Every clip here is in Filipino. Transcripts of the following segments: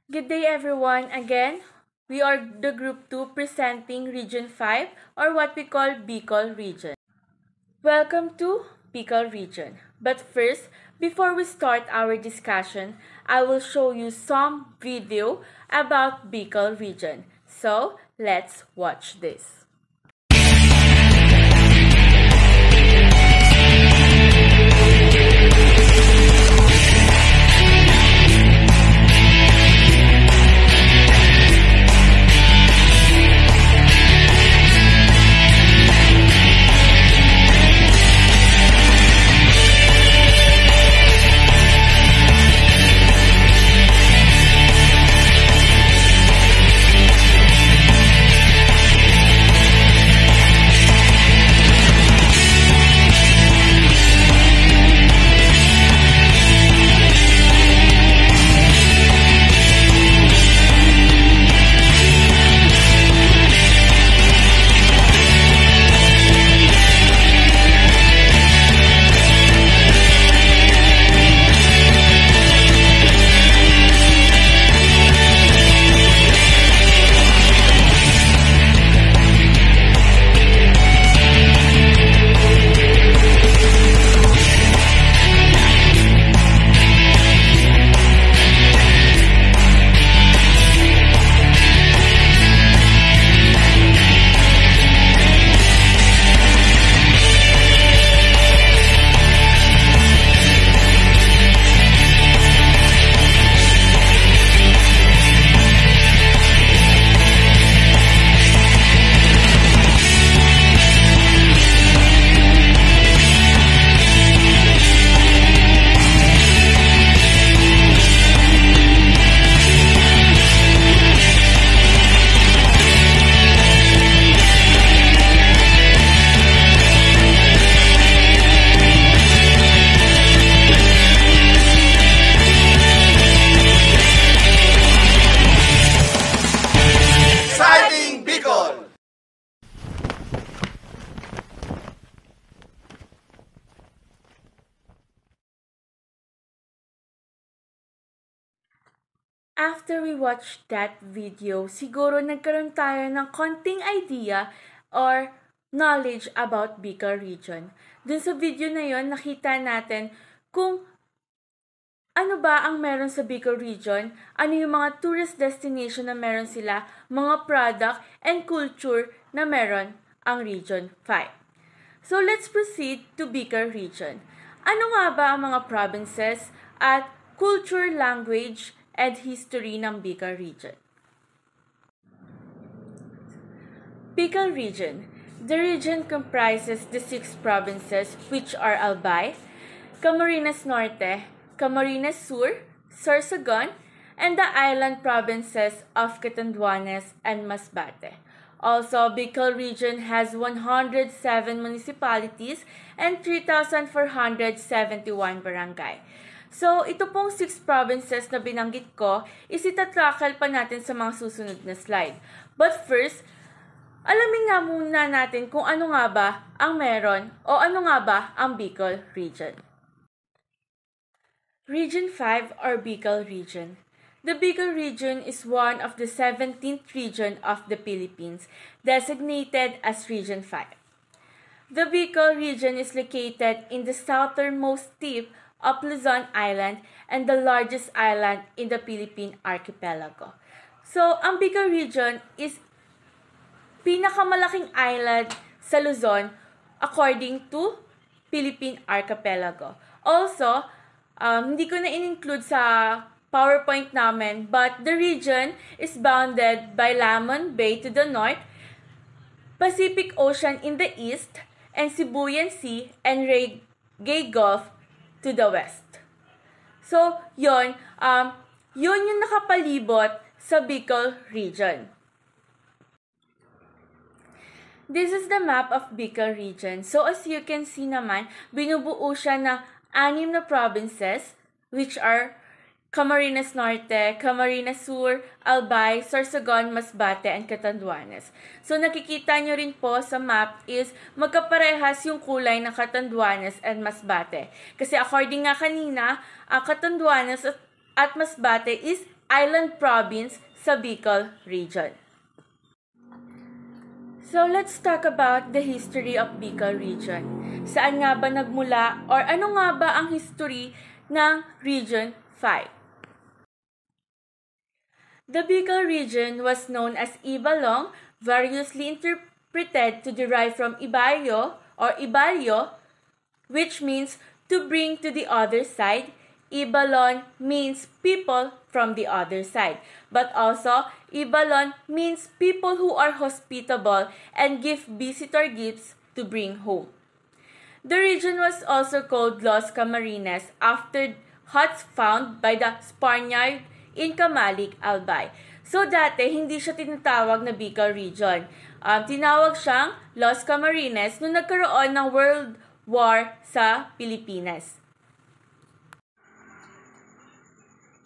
Good day everyone. Again, we are the Group 2 presenting Region 5 or what we call Bicol Region. Welcome to Bicol Region. But first, before we start our discussion, I will show you some video about Bicol Region. So, let's watch this. After we watched that video, siguro nagkaroon tayo ng konting idea or knowledge about Bicol Region. Dun sa video na yon, nakita natin kung ano ba ang meron sa Bicol Region, ano yung mga tourist destination na meron sila, mga product and culture na meron ang Region 5. So let's proceed to Bicol Region. Ano nga ba ang mga provinces at culture, language, and history ng Bicol Region? Bicol Region. The region comprises the 6 provinces which are Albay, Camarines Norte, Camarines Sur, Sorsogon, and the island provinces of Catanduanes and Masbate. Also, Bicol Region has 107 municipalities and 3,471 barangay. So, ito pong 6 provinces na binanggit ko, isitatrackle pa natin sa mga susunod na slide. But first, alamin nga muna natin kung ano nga ba ang meron o ano nga ba ang Bicol Region. Region 5 or Bicol Region. The Bicol Region is one of the 17th region of the Philippines, designated as Region 5. The Bicol Region is located in the southernmost tip of Luzon Island and the largest island in the Philippine archipelago. So, ang Bicol Region is pinakamalaking island sa Luzon according to Philippine archipelago. Also, hindi ko na in-include sa PowerPoint namin, but the region is bounded by Lamon Bay to the north, Pacific Ocean in the east, and Sibuyan Sea and Regay Gulf to the west. So, yun yung nakapalibot sa Bicol Region. This is the map of Bicol Region. So, as you can see naman, binubuo siya ng 6 na provinces, which are Camarines Norte, Camarines Sur, Albay, Sorsogon, Masbate, and Catanduanes. So nakikita nyo rin po sa map is magkaparehas yung kulay ng Catanduanes and Masbate. Kasi according nga kanina, Catanduanes at Masbate is island province sa Bicol region. So let's talk about the history of Bicol region. Saan nga ba nagmula or ano nga ba ang history ng Region 5? The Bicol region was known as Ibalong, variously interpreted to derive from Ibaryo or Ibalyo, which means to bring to the other side. Ibalon means people from the other side. But also, Ibalon means people who are hospitable and give visitor gifts to bring home. The region was also called Los Camarines after huts found by the Spaniard in Camalik, Albay. So dati, hindi siya tinatawag na Bicol region. Tinawag siyang Los Camarines nung nagkaroon ng World War sa Pilipinas.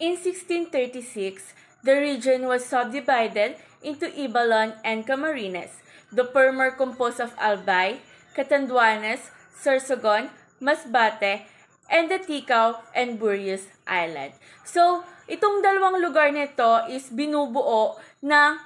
In 1636, the region was subdivided into Ibalon and Camarines, the former composed of Albay, Catanduanes, Sorsogon, Masbate, and the Ticao and Burias Island. So, itong dalawang lugar nito is binubuo ng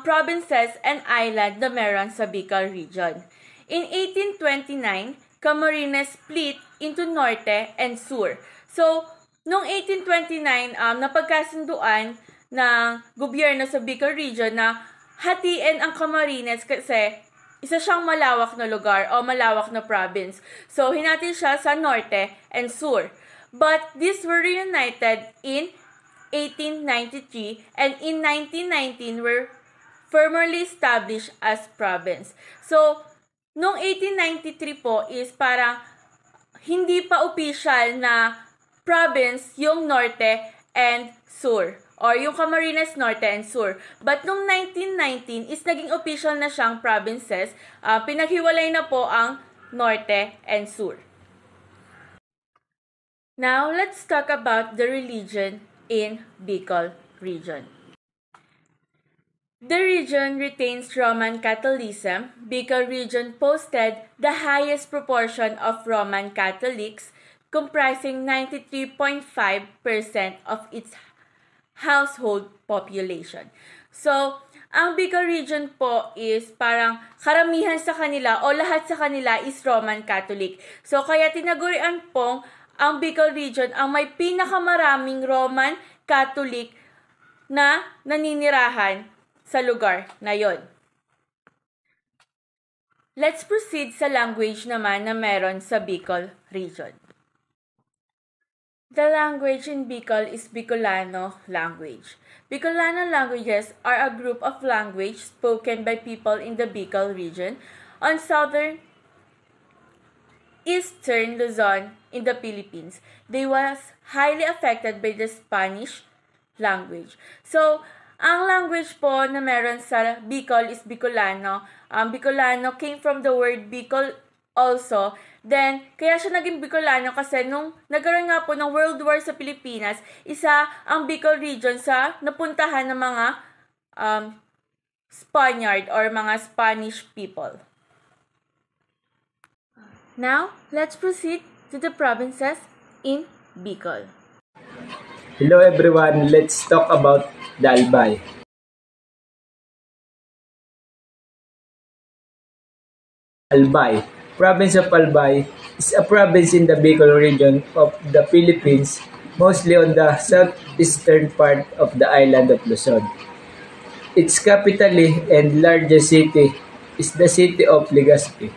provinces and island na meron sa Bicol region. In 1829, Camarines split into Norte and Sur. So, noong 1829, napagkasunduan ng gobyerno sa Bicol region na hatiin ang Camarines kasi isa siyang malawak na lugar o malawak na province. So, hinati siya sa Norte and Sur. But these were reunited in 1893 and in 1919 were firmly established as province. So, noong 1893 po is parang hindi pa official na province yung Norte and Sur or yung Camarines Norte and Sur. But noong 1919 is naging official na siyang provinces. Pinaghiwalay na po ang Norte and Sur. Now, let's talk about the religion in Bicol region. The region retains Roman Catholicism. Bicol region posted the highest proportion of Roman Catholics, comprising 93.5% of its household population. So, ang Bicol region po is parang karamihan sa kanila o lahat sa kanila is Roman Catholic. So, kaya tinagurian pong ang Bicol region ang may pinakamaraming Roman Catholic na naninirahan sa lugar na yon. Let's proceed sa language naman na meron sa Bicol region. The language in Bicol is Bicolano language. Bicolano languages are a group of language spoken by people in the Bicol region on southern eastern Luzon in the Philippines. They was highly affected by the Spanish language. So, ang language po na meron sa Bicol is Bicolano. Bicolano came from the word Bicol also. Then, kaya siya naging Bicolano kasi nung nagkaroon nga po ng World War sa Pilipinas, isa ang Bicol region sa napuntahan ng mga Spaniard or mga Spanish people. Now, let's proceed to the provinces in Bicol. Hello everyone, let's talk about the Albay. Albay. Province of Albay is a province in the Bicol region of the Philippines, mostly on the southeastern part of the island of Luzon. Its capital and largest city is the city of Legazpi,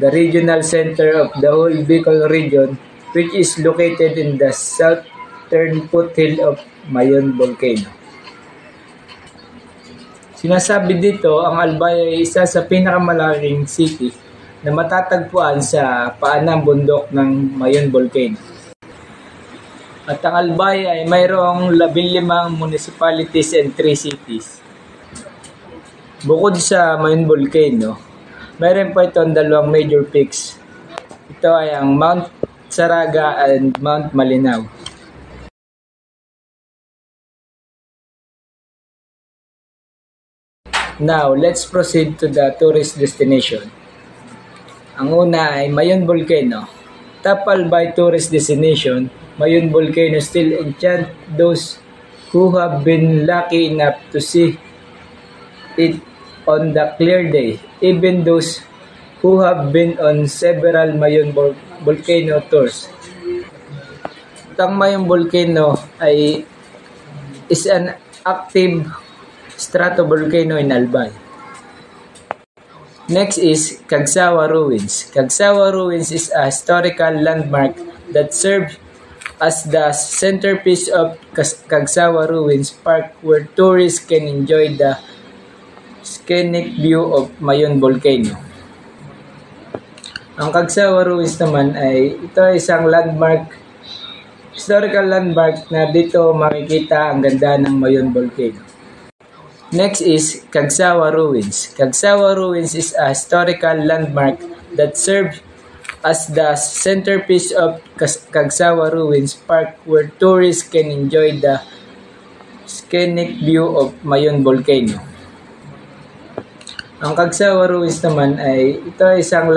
the regional center of the whole Bicol region, which is located in the southern foothill of Mayon Volcano. Sinasabi dito, ang Albay ay isa sa pinakamalaking city na matatagpuan sa paanang bundok ng Mayon Volcano. At ang Albay ay mayroong 15 municipalities and 3 cities. Bukod sa Mayon Volcano, mayroon pa itong 2 major peaks. Ito ay ang Mount Saraga and Mount Malinaw. Now, let's proceed to the tourist destination. Ang una ay Mayon Volcano. Top Albay tourist destination, Mayon Volcano still enchant those who have been lucky enough to see it on the clear day, even those who have been on several Mayon volcano tours. Ang Mayon volcano is an active stratovolcano in Albay. Next is Cagsawa Ruins. Cagsawa Ruins is a historical landmark that serves as the centerpiece of Cagsawa Ruins Park, where tourists can enjoy the scenic view of Mayon volcano. Ang Cagsawa Ruins naman ito ay isang historical landmark na dito makikita ang ganda ng Mayon volcano. Next is Cagsawa Ruins. Cagsawa Ruins is a historical landmark that serves as the centerpiece of Cagsawa Ruins Park, where tourists can enjoy the scenic view of Mayon volcano. Ang Cagsawa Ruins naman ito ay isang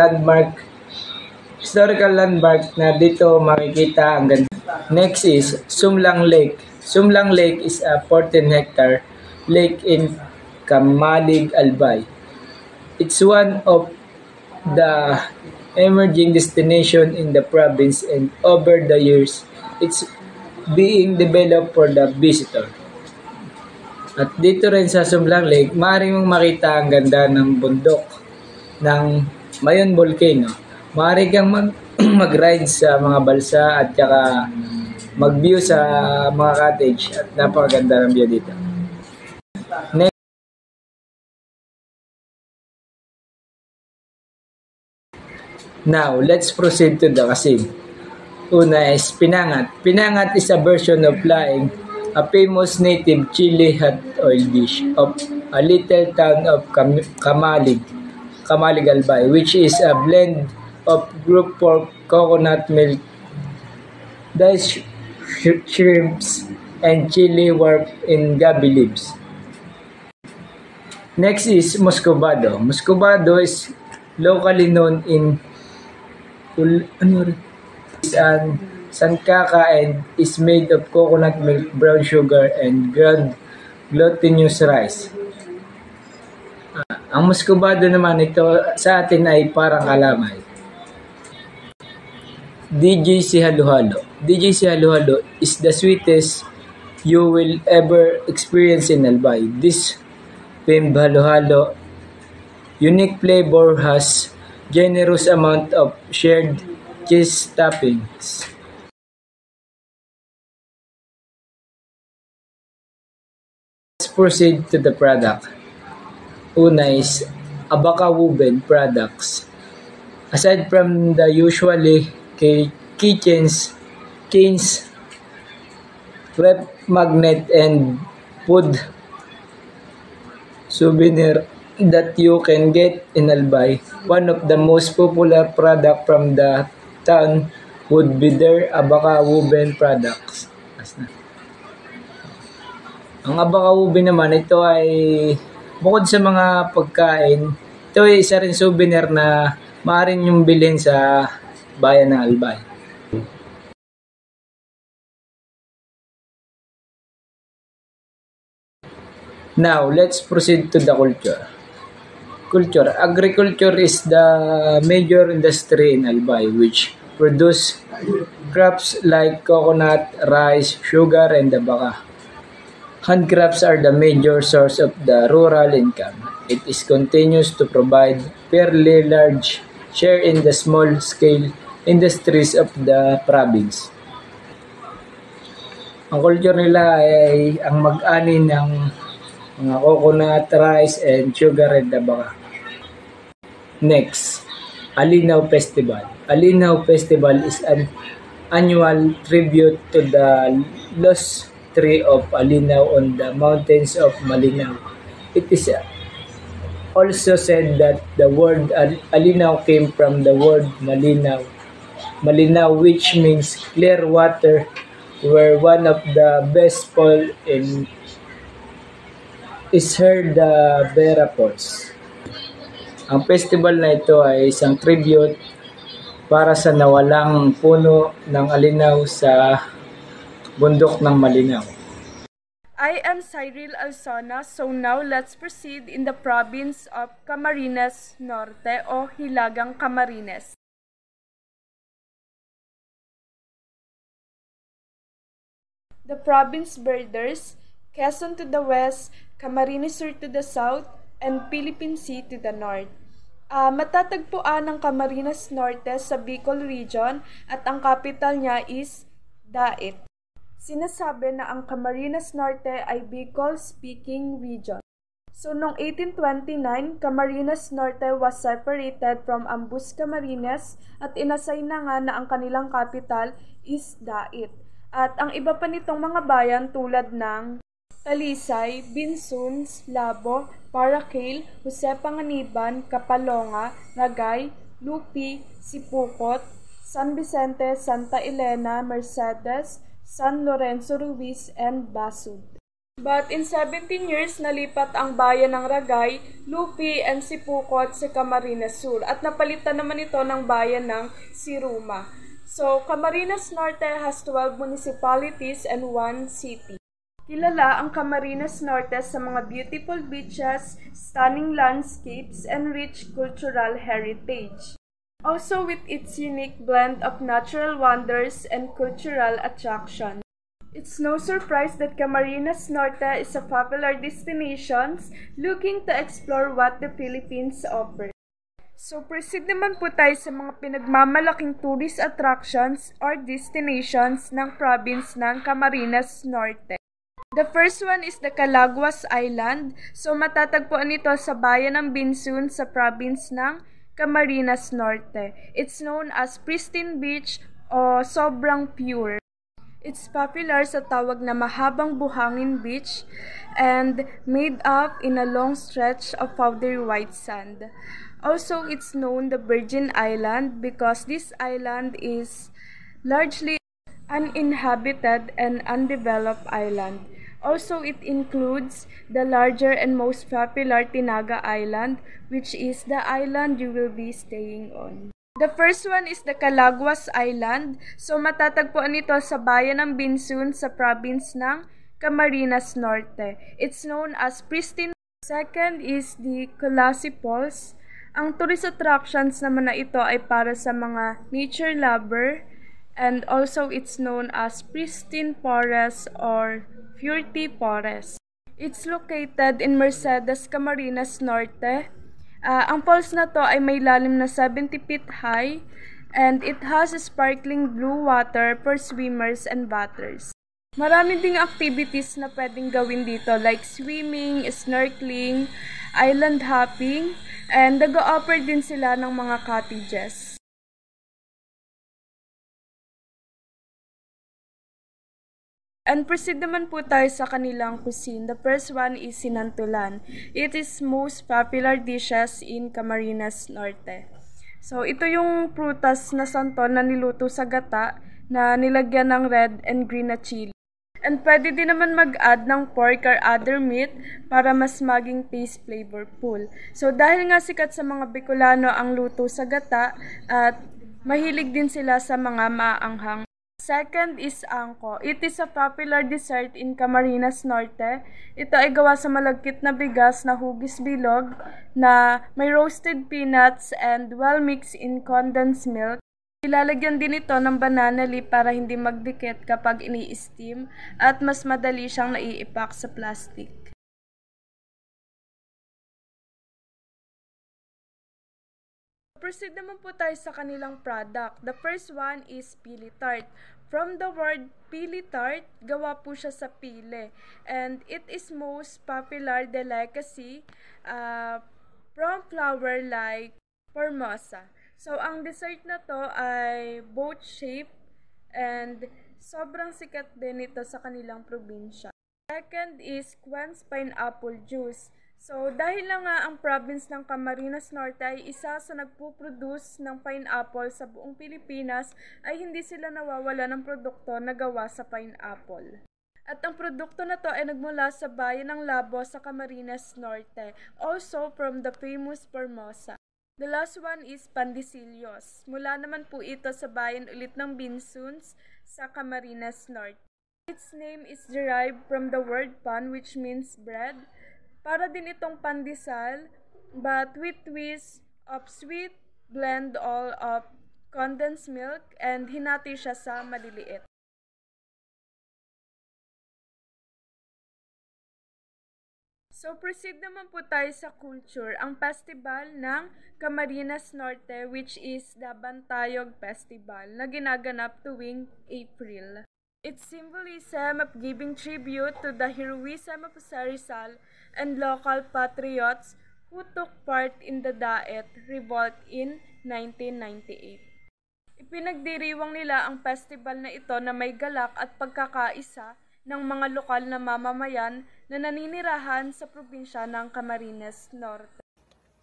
historical landmark na dito makikita ang ganda. Next is Sumlang Lake. Sumlang Lake is a 14-hectare lake in Kamalig, Albay. It's one of the emerging destination in the province, and over the years, it's being developed for the visitor. At dito rin sa Sumlang Lake, maaari mong makita ang ganda ng bundok ng Mayon volcano. Maaari kang mag-ride sa mga balsa at saka mag-view sa mga cottage, at napakaganda ng view dito. Next, now, let's proceed to the Kasim. Una is Pinangat. Pinangat is a version of flying, a famous native chili hot oil dish of a little town of Kamalig, Albay, which is a blend of group pork, coconut milk, diced shrimps, and chili warped in gabi leaves. Next is Muscovado. Muscovado is locally known in sankaka and is made of coconut milk, brown sugar, and ground glutinous rice. Ang Muscovado naman ito sa atin ay parang kalamay. DJC Halo-Halo. DJC Halo-Halo is the sweetest you will ever experience in Albay. This famed halo-halo unique flavor has generous amount of shared cheese toppings. Let's proceed to the product. Una is Abaca Woven products. Aside from the usually keychains, web magnet, and food souvenir that you can get in Albay, one of the most popular product from the town would be their Abaca Woven products. Ang Abaca Woven naman, ito ay bukod sa mga pagkain, ito ay isa rin souvenir na maaaring yung bilhin sa bayan ng Albay. Now, let's proceed to the culture. Agriculture is the major industry in Albay, which produce crops like coconut, rice, sugar, and abaca. Handcrafts are the major source of the rural income. It is continues to provide fairly large share in the small-scale industries of the province. Ang culture nila ay ang mag-ani ng mga coconut, rice, and sugar, and abaca. Next, Alinaw Festival. Alinaw Festival is an annual tribute to the lost tree of Alinaw on the mountains of Malinaw. It is also said that the word Alinaw came from the word Malinaw, which means clear water, where one of the best fall in is heard the Vera Falls. Ang festival na ito ay isang tribute para sa nawalang puno ng alinaw sa bundok ng Malinaw. I am Cyril Alsona, so now let's proceed in the province of Camarines Norte o Hilagang Camarines. The province borders Quezon to the west, Camarines Sur to the south, and Philippine Sea to the north. Matatagpuan ang Camarines Norte sa Bicol Region at ang capital niya is Dait. Sinasabi na ang Camarines Norte ay Bicol-speaking region. So, noong 1829, Camarines Norte was separated from Ambus Camarines at inassign na nga na ang kanilang capital is Dait. At ang iba pa nitong mga bayan tulad ng Talisay, Binsuns, Labo, Paracale, Jose Panganiban, Kapalonga, Ragay, Lupi, Sipukot, San Vicente, Santa Elena, Mercedes, San Lorenzo Ruiz, and Basud. But in 17 years, nalipat ang bayan ng Ragay, Lupi, and Sipukot sa Camarines Sur at napalitan naman ito ng bayan ng Siruma. So, Camarines Norte has 12 municipalities and 1 city. Kilala ang Camarines Norte sa mga beautiful beaches, stunning landscapes, and rich cultural heritage. Also with its unique blend of natural wonders and cultural attraction. It's no surprise that Camarines Norte is a popular destination looking to explore what the Philippines offers. So proceed naman po tayo sa mga pinagmamalaking tourist attractions or destinations ng province ng Camarines Norte. The first one is the Calaguas Island. So matatagpuan ito sa bayan ng Binsun sa province ng Camarines Norte. It's known as Pristine Beach o Sobrang Pure. It's popular sa tawag na Mahabang Buhangin Beach and made up in a long stretch of powdery white sand. Also, it's known the Virgin Island because this island is largely uninhabited and undeveloped island. Also, it includes the larger and most popular Tinaga Island, which is the island you will be staying on. The first one is the Calaguas Island. So, matatagpuan ito sa bayan ng Binsun sa province ng Camarines Norte. It's known as Pristine. Second is the Colasi Falls. Ang tourist attractions naman na ito ay para sa mga nature lover. And also, it's known as Pristine Forest or Fuerte Forest. It's located in Mercedes, Camarines Norte. Ang falls na to ay may lalim na 70 feet high and it has sparkling blue water for swimmers and bathers. Marami ding activities na pwedeng gawin dito like swimming, snorkeling, island hopping, and nag-o-offer din sila ng mga cottages. And proceed naman po tayo sa kanilang cuisine. The first one is sinantulan. It is most popular dishes in Camarines Norte. So, ito yung prutas na santol na niluto sa gata na nilagyan ng red and green na chili. And pwede din naman mag-add ng pork or other meat para mas maging taste flavorful. So, dahil nga sikat sa mga Bicolano ang luto sa gata at mahilig din sila sa mga maanghang. Second is angko. It is a popular dessert in Camarines Norte. Ito ay gawa sa malagkit na bigas na hugis bilog na may roasted peanuts and well mixed in condensed milk. Ilalagyan din ito ng banana leaf para hindi magdikit kapag ini-steam at mas madali siyang naiipak sa plastic. Proceed naman po tayo sa kanilang product. The first one is pili tart. From the word pili tart, gawa po siya sa pili. And it is most popular delicacy from flour like Formosa. So, ang dessert na to ay boat shape and sobrang sikat din ito sa kanilang probinsya. Second is Quench Pineapple Juice. So, dahil lang nga ang province ng Camarines Norte ay isa sa nagpo-produce ng pineapple sa buong Pilipinas, ay hindi sila nawawala ng produkto na gawa sa pineapple. At ang produkto na to ay nagmula sa bayan ng Labo sa Camarines Norte, also from the famous Formosa. The last one is Pandecillos. Mula naman po ito sa bayan ulit ng Binsuns sa Camarines Norte. Its name is derived from the word pan, which means bread. Para din itong pandesal, but with twist of sweet blend all of condensed milk and hinati siya sa maliliit. So, proceed naman po tayo sa culture. Ang festival ng Camarines Norte, which is the Bantayog Festival, na ginaganap tuwing April. Its symbolism of giving tribute to the heroism of Jose Rizal and local patriots who took part in the Daet Revolt in 1998. Ipinagdiriwang nila ang festival na ito na may galak at pagkakaisa ng mga lokal na mamamayan na naninirahan sa probinsya ng Camarines Norte.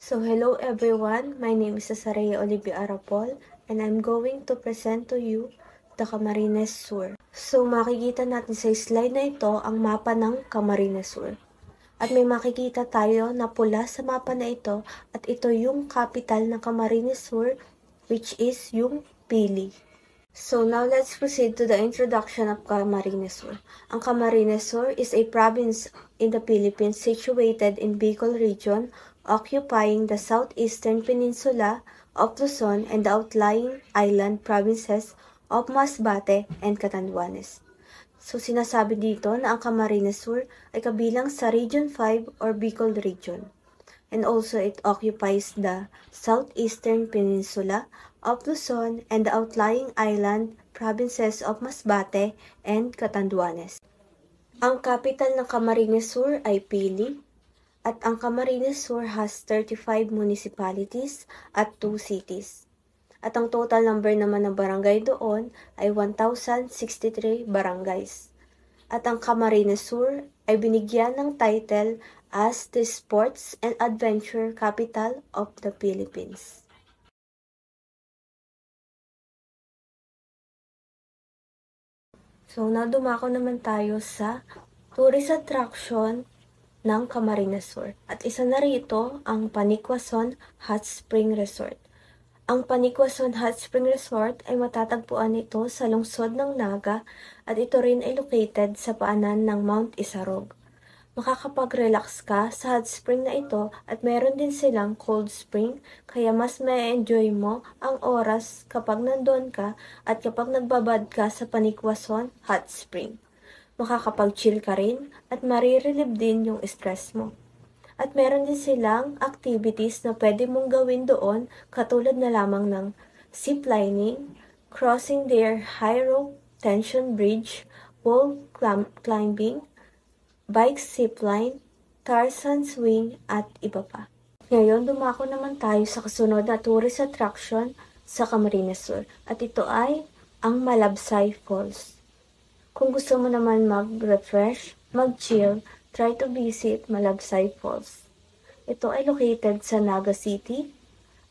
So hello everyone, my name is Cesarea Olivia Arapol and I'm going to present to you the Camarines Sur. So makikita natin sa slide na ito ang mapa ng Camarines Sur. At may makikita tayo na pula sa mapa na ito at ito yung capital ng Camarines Sur, which is yung Pili. So now let's proceed to the introduction of Camarines Sur. Ang Camarines Sur is a province in the Philippines situated in Bicol region, occupying the southeastern peninsula of Luzon and the outlying island provinces of Masbate and Catanduanes. So sinasabi dito na ang Camarines Sur ay kabilang sa Region 5 or Bicol region. And also it occupies the southeastern peninsula of Luzon and the outlying island provinces of Masbate and Catanduanes. Ang capital ng Camarines Sur ay Pili, at ang Camarines Sur has 35 municipalities at 2 cities. At ang total number naman ng barangay doon ay 1,063 barangays. At ang Camarines Sur ay binigyan ng title as the Sports and Adventure Capital of the Philippines. So, now dumako naman tayo sa tourist attraction ng Camarines Sur. At isa na rito ang Panicquazon Hot Spring Resort. Ang Panicquazon Hot Spring Resort ay matatagpuan ito sa lungsod ng Naga at ito rin ay located sa paanan ng Mount Isarog. Makakapag-relax ka sa hot spring na ito at meron din silang cold spring kaya mas ma-enjoy mo ang oras kapag nandun ka at kapag nagbabad ka sa Panicquazon Hot Spring. Makakapag-chill ka rin at marirelieve din yung stress mo. At meron din silang activities na pwede mong gawin doon katulad na lamang ng ziplining, crossing their high rope tension bridge, wall climbing, bike zipline, Tarzan swing, at iba pa. Ngayon, dumako naman tayo sa kasunod na tourist attraction sa Camarines Sur. At ito ay ang Malabsay Falls. Kung gusto mo naman mag-refresh, mag-chill, try to visit Malabsay Falls. Ito ay located sa Naga City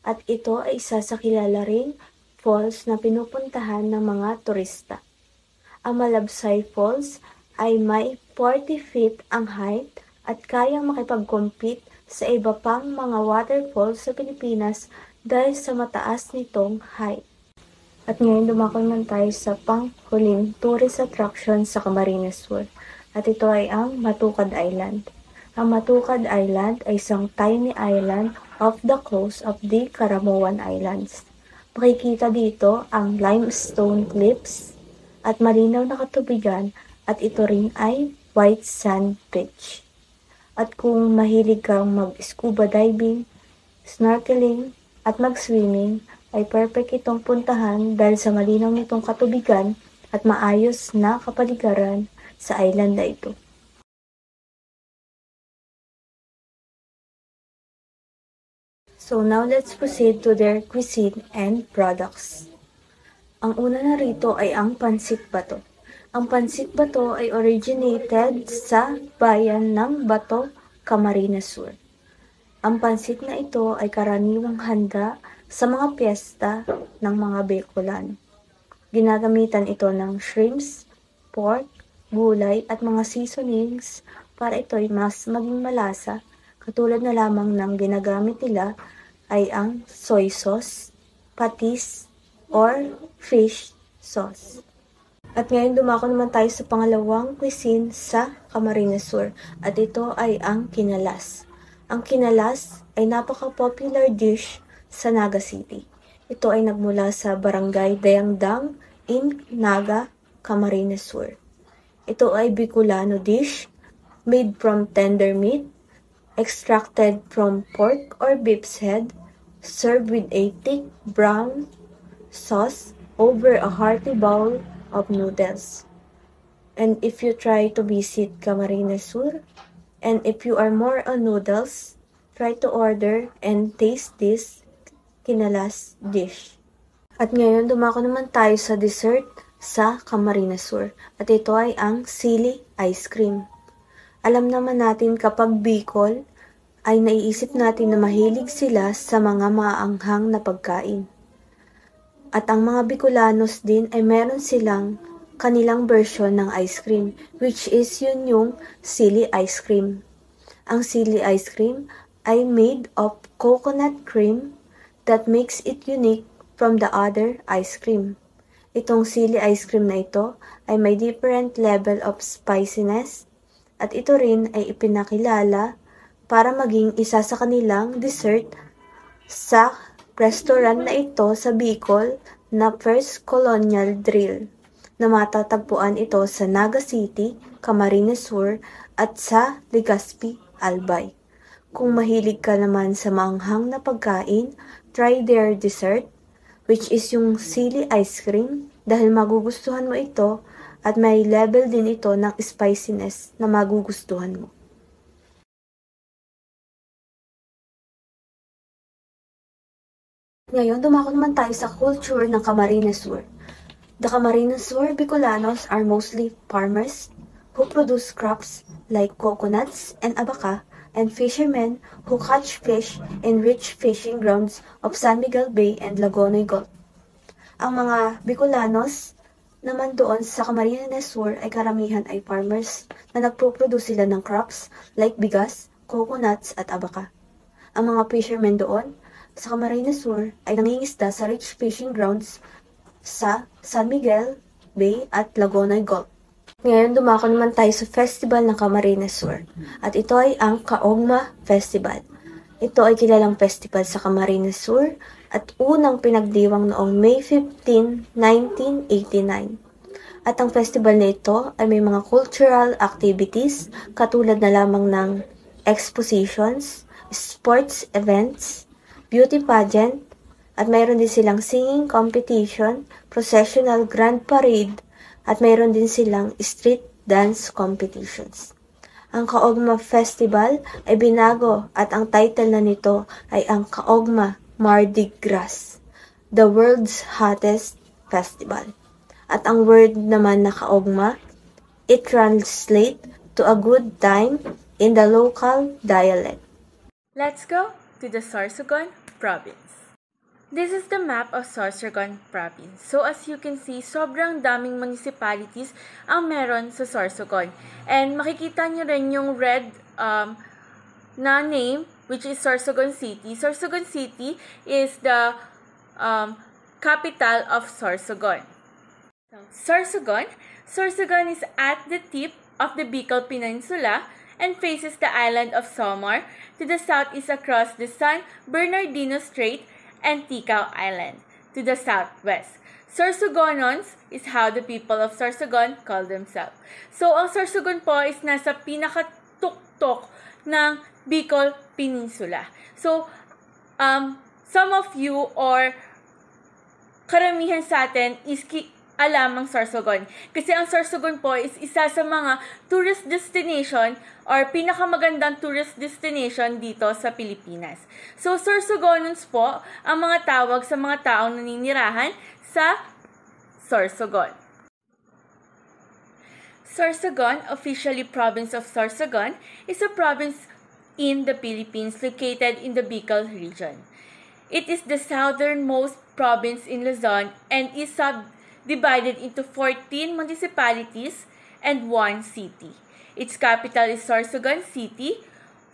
at ito ay isa sa kilala ring falls na pinupuntahan ng mga turista. Ang Malabsay Falls ay may 40 feet ang height at kayang makipag-compete sa iba pang mga waterfalls sa Pilipinas dahil sa mataas nitong height. At ngayon dumako naman tayo sa panghuling tourist attraction sa Camarines Sur. At ito ay ang Matukad Island. Ang Matukad Island ay isang tiny island off the coast of the Caramoan Islands. Makikita dito ang limestone cliffs at malinaw na katubigan at ito rin ay white sand beach. At kung mahilig kang mag-scuba diving, snorkeling, at mag-swimming, ay perfect itong puntahan dahil sa malinaw nitong katubigan at maayos na kapaligiran sa island na ito. So now let's proceed to their cuisine and products. Ang una na rito ay ang Pansit Bato. Ang Pansit Bato ay originated sa bayan ng Bato, Camarines Sur. Ang pansit na ito ay karaniwang handa sa mga piyesta ng mga Bicolano. Ginagamitan ito ng shrimps, pork, gulay at mga seasonings para ito ay mas maging malasa. Katulad na lamang ng ginagamit nila ay ang soy sauce, patis, or fish sauce. At ngayon dumako naman tayo sa pangalawang cuisine sa Camarines Sur at ito ay ang kinalas. Ang kinalas ay napaka-popular dish sa Naga City. Ito ay nagmula sa Barangay Dayangdang in Naga, Camarines Sur. Ito ay Bicolano dish made from tender meat, extracted from pork or beef's head, served with a thick brown sauce over a hearty bowl of noodles. And if you try to visit Camarines Sur, and if you are more on noodles, try to order and taste this kinalas dish. At ngayon, dumako naman tayo sa dessert sa Camarines Sur. At ito ay ang sili ice cream. Alam naman natin kapag Bicol, ay naiisip natin na mahilig sila sa mga maanghang na pagkain. At ang mga Bicolanos din ay meron silang kanilang version ng ice cream, which is yun yung sili ice cream. Ang sili ice cream ay made of coconut cream that makes it unique from the other ice cream. Itong sili ice cream na ito ay may different level of spiciness at ito rin ay ipinakilala para maging isa sa kanilang dessert sa restaurant na ito sa Bicol na First Colonial Drill na matatagpuan ito sa Naga City, Camarines Sur at sa Legazpi, Albay. Kung mahilig ka naman sa maanghang na pagkain, try their dessert which is yung sili ice cream dahil magugustuhan mo ito at may level din ito ng spiciness na magugustuhan mo. Ngayon, dumako naman tayo sa culture ng Camarines Sur. The Camarines Sur Bicolanos are mostly farmers who produce crops like coconuts and abaca and fishermen who catch fish in rich fishing grounds of San Miguel Bay and Lagonoy Gulf. Ang mga Bicolanos naman doon sa Camarines Sur ay karamihan ay farmers na nagpo-produce sila ng crops like bigas, coconuts at abaca. Ang mga fishermen doon sa Camarines Sur ay nangingisda sa rich fishing grounds sa San Miguel Bay at Lagonoy Gulf. Ngayon, dumako naman tayo sa festival ng Camarines Sur at ito ay ang Kaogma Festival. Ito ay kilalang festival sa Camarines Sur at unang pinagdiwang noong May 15, 1989. At ang festival na ito ay may mga cultural activities katulad na lamang ng expositions, sports events, beauty pageant, at mayroon din silang singing competition, processional grand parade, at mayroon din silang street dance competitions. Ang Kaogma Festival ay binago at ang title na nito ay ang Kaogma Mardi Gras, the world's hottest festival. At ang word naman na Kaogma, it translates to a good time in the local dialect. Let's go to the Sorsogon Province. This is the map of Sorsogon Province. So as you can see, sobrang daming municipalities ang meron sa Sorsogon. And makikita nyo rin yung red na name, which is Sorsogon City. Sorsogon City is the capital of Sorsogon. Sorsogon is at the tip of the Bicol Peninsula and faces the island of Samar. To the south is across the San Bernardino Strait and Ticao Island. To the southwest, Sorsogonons is how the people of Sorsogon call themselves. So, ang Sorsogon po is nasa pinakatuktok ng Bicol Peninsula. So, some of you or karamihan sa atin is alam ang Sorsogon. Kasi ang Sorsogon po is isa sa mga tourist destination or pinakamagandang tourist destination dito sa Pilipinas. So, Sorsogonons po ang mga tawag sa mga taong naninirahan sa Sorsogon. Sorsogon, officially Province of Sorsogon, is a province in the Philippines located in the Bicol region. It is the southernmost province in Luzon and is divided into 14 municipalities and 1 city. Its capital is Sorsogon City,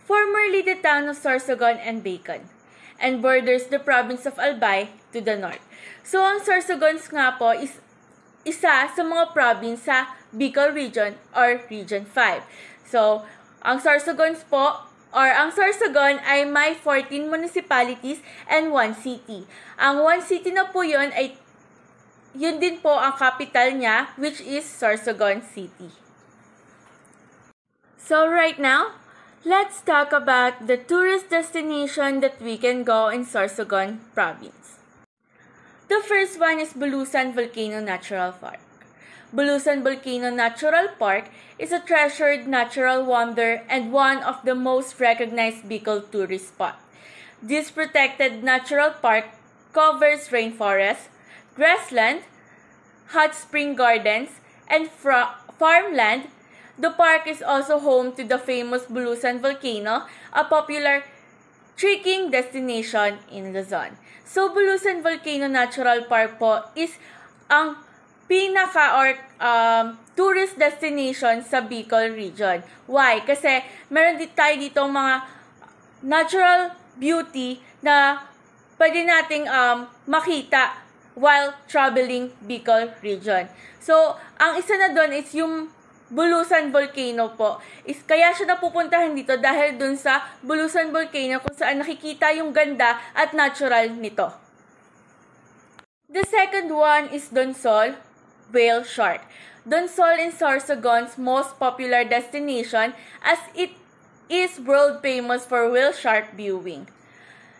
formerly the town of Sorsogon and Bacon, and borders the province of Albay to the north. So, ang Sorsogons nga po is isa sa mga province sa Bicol Region or Region 5. So, ang Sorsogon ay may 14 municipalities and 1 city. Ang 1 city na po yun ay yun din po ang capital niya, which is Sorsogon City. So right now, let's talk about the tourist destination that we can go in Sorsogon Province. The first one is Bulusan Volcano Natural Park. Bulusan Volcano Natural Park is a treasured natural wonder and one of the most recognized Bicol tourist spots. This protected natural park covers rainforest, grassland, hot spring gardens, and farmland. The park is also home to the famous Bulusan volcano, a popular trekking destination in Luzon. So, Bulusan Volcano Natural Park po is ang tourist destination sa Bicol region. Why? Kasi meron tayo dito mga natural beauty na pwede nating makita while traveling Bicol region. So, ang isa na doon is yung Bulusan Volcano po. Kaya siya napupuntahan dito dahil dun sa Bulusan Volcano kung saan nakikita yung ganda at natural nito. The second one is Donsol Whale Shark. Donsol is Sorsogon's most popular destination as it is world famous for whale shark viewing.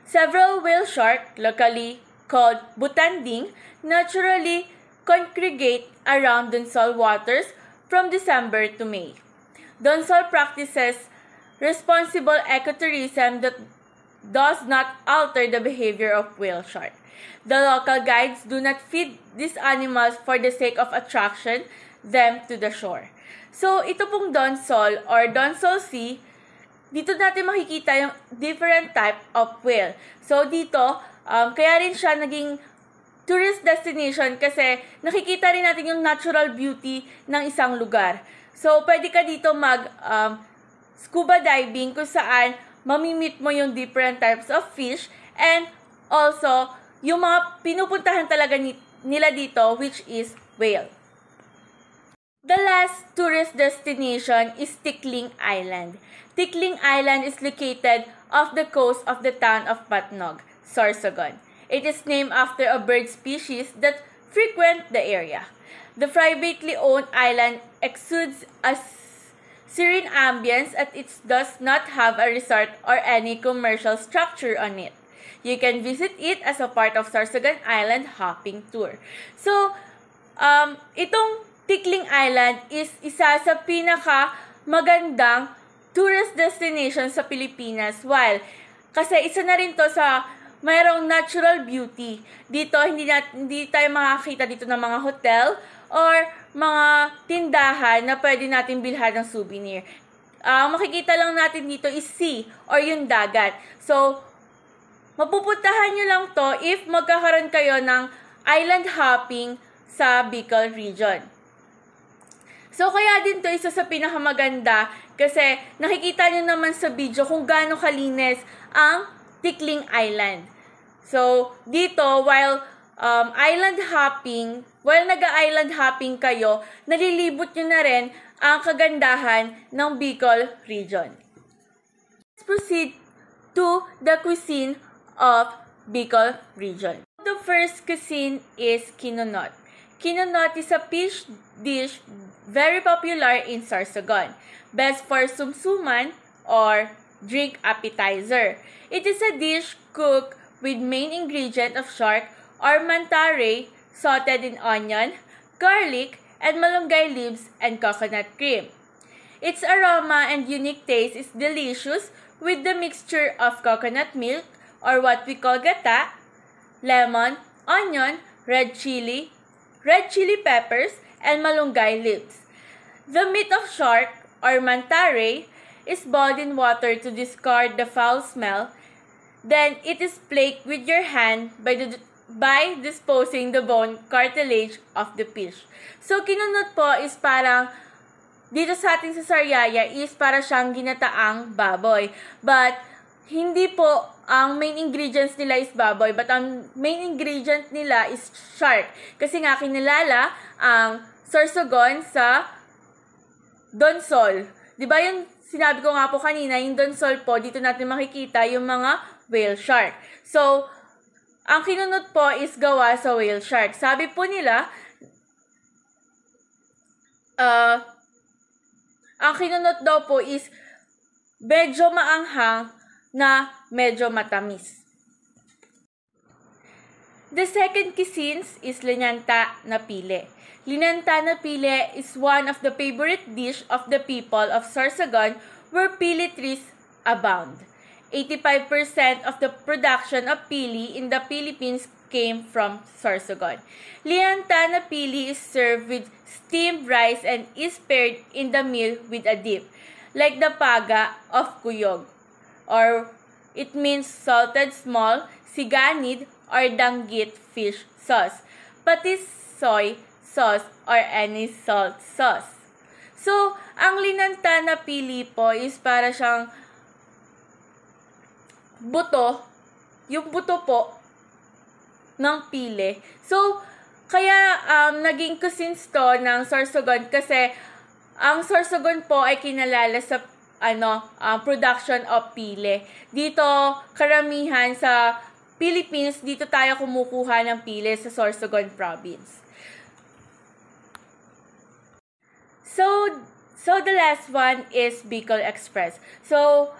Several whale sharks, locally called butanding, naturally congregate around Donsol waters from December to May. Donsol practices responsible ecotourism that does not alter the behavior of whale shark. The local guides do not feed these animals for the sake of attraction them to the shore. So, ito pong Donsol or Donsol Sea, dito natin makikita yung different type of whale. So, dito, kaya rin siya naging tourist destination kasi nakikita rin natin yung natural beauty ng isang lugar. So, pwede ka dito scuba diving kung saan mamimit mo yung different types of fish and also yung mga pinupuntahan talaga nila dito which is whale. The last tourist destination is Tikling Island. Tikling Island is located off the coast of the town of Patnog, Sorsogon. It is named after a bird species that frequent the area. The privately owned island exudes a serene ambience and it does not have a resort or any commercial structure on it. You can visit it as a part of Sorsogon Island hopping tour. So, itong Tikling Island is isa sa pinaka-magandang tourist destination sa Pilipinas. Kasi isa na rin to sa mayroong natural beauty. Dito, hindi tayo makakita dito ng mga hotel or mga tindahan na pwede natin bilhan ng souvenir. Makikita lang natin dito is sea or yung dagat. So, mapupuntahan nyo lang to if magkakaroon kayo ng island hopping sa Bicol region. So, kaya din to isa sa pinakamaganda kasi nakikita nyo naman sa video kung gaano kalinis ang Tikling Island. So, dito, while nag-island hopping kayo, nalilibot nyo na rin ang kagandahan ng Bicol region. Let's proceed to the cuisine of Bicol region. The first cuisine is kinunot. Kinunot is a fish dish very popular in Sorsogon, best for sumsuman or drink appetizer. It is a dish cooked with main ingredient of shark or manta-ray sauteed in onion, garlic, and malunggay leaves and coconut cream. Its aroma and unique taste is delicious with the mixture of coconut milk or what we call gata, lemon, onion, red chili peppers, and malunggay leaves. The meat of shark or manta-ray is boiled in water to discard the foul smell. Then it is flaked with your hand by disposing the bone cartilage of the fish. So, kinunot po is parang, dito sa ating sa Sariaya is para siyang ginataang baboy. But, hindi po ang main ingredients nila is baboy, but ang main ingredient nila is shark. Kasi nga kinilala ang Sorsogon sa Donsol. 'Di ba yung sinabi ko nga po kanina, yung Donsol po, dito natin makikita yung mga whale shark. So, ang kinunot po is gawa sa whale shark. Sabi po nila, ang kinunot daw po is medyo maanghang na medyo matamis. The second cuisine is linanta na pile. Linanta na pile is one of the favorite dish of the people of Sorsogon where pili trees abound. 85% of the production of pili in the Philippines came from Sorsogon. Linanta na pili is served with steamed rice and is paired in the meal with a dip, like the paga of kuyog, or it means salted small, siganid, or danggit fish sauce, patis soy sauce, or any salt sauce. So, ang linanta na pili po is para siyang buto, yung buto po ng pili. So, kaya naging cuisines to ng Sorsogon kasi ang Sorsogon po ay kinalala sa production of pili. Dito, karamihan sa Philippines, dito tayo kumukuha ng pili sa Sorsogon province. So the last one is Bicol Express. So,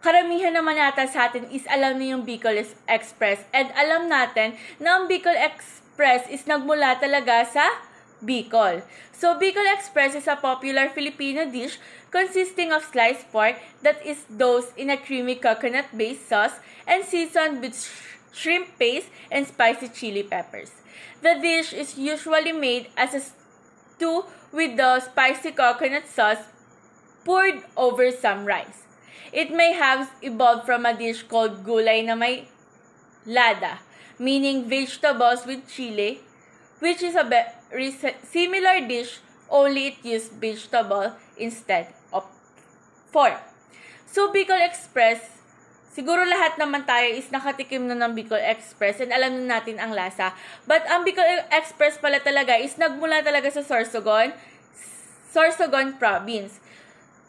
karamihan naman natin sa atin is alam niyo yung Bicol Express. And alam natin na ang Bicol Express is nagmula talaga sa Bicol. So, Bicol Express is a popular Filipino dish consisting of sliced pork that is dosed in a creamy coconut-based sauce and seasoned with shrimp paste and spicy chili peppers. The dish is usually made as a stew with the spicy coconut sauce poured over some rice. It may have evolved from a dish called gulay na may lada, meaning vegetables with chili, which is a very similar dish, only it used vegetable instead of pork. So, Bicol Express, siguro lahat naman tayo is nakatikim na ng Bicol Express and alam na natin ang lasa. But ang Bicol Express pala talaga is nagmula talaga sa Sorsogon province.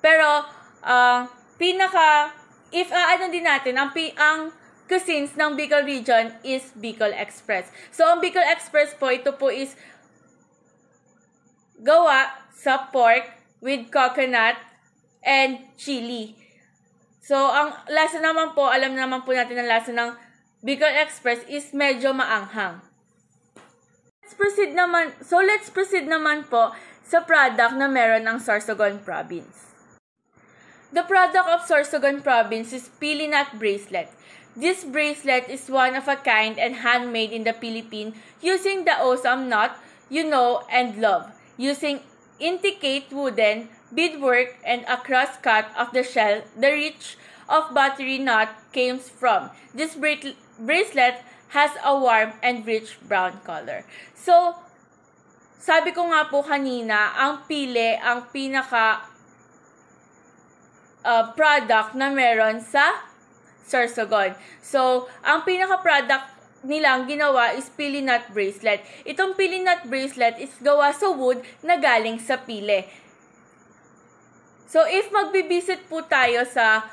Pero, din natin, ang cuisines ng Bicol region is Bicol Express. So, ang Bicol Express po, ito po is gawa sa pork with coconut and chili. So, ang lasa naman po, alam naman po natin ang lasa ng Bicol Express is medyo maanghang. Let's proceed naman po sa product na meron ng Sorsogon province. The product of Sorsogon province is pili nut bracelet. This bracelet is one of a kind and handmade in the Philippines using the awesome nut you know and love, using intricate wooden beadwork and a cross-cut of the shell the reach of battery nut came from. This bracelet has a warm and rich brown color. So, sabi ko nga po kanina, ang pili ang pinaka product na meron sa Sorsogon. So, ang pinaka-product nilang ginawa is pili nut bracelet. Itong pili nut bracelet is gawa sa wood na galing sa pili. So, if magbibisit po tayo sa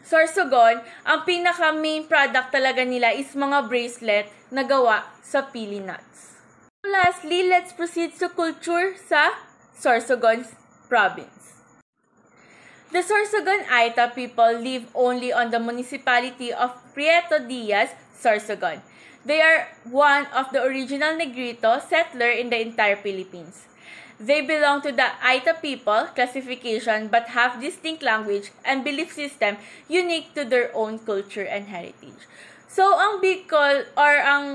Sorsogon, ang pinaka-main product talaga nila is mga bracelet na gawa sa pili nuts. Lastly, let's proceed sa culture sa Sorsogon province. The Sorsogon Aita people live only on the municipality of Prieto Diaz, Sorsogon. They are one of the original Negrito settler in the entire Philippines. They belong to the Aita people classification but have distinct language and belief system unique to their own culture and heritage. So, ang Bicol or ang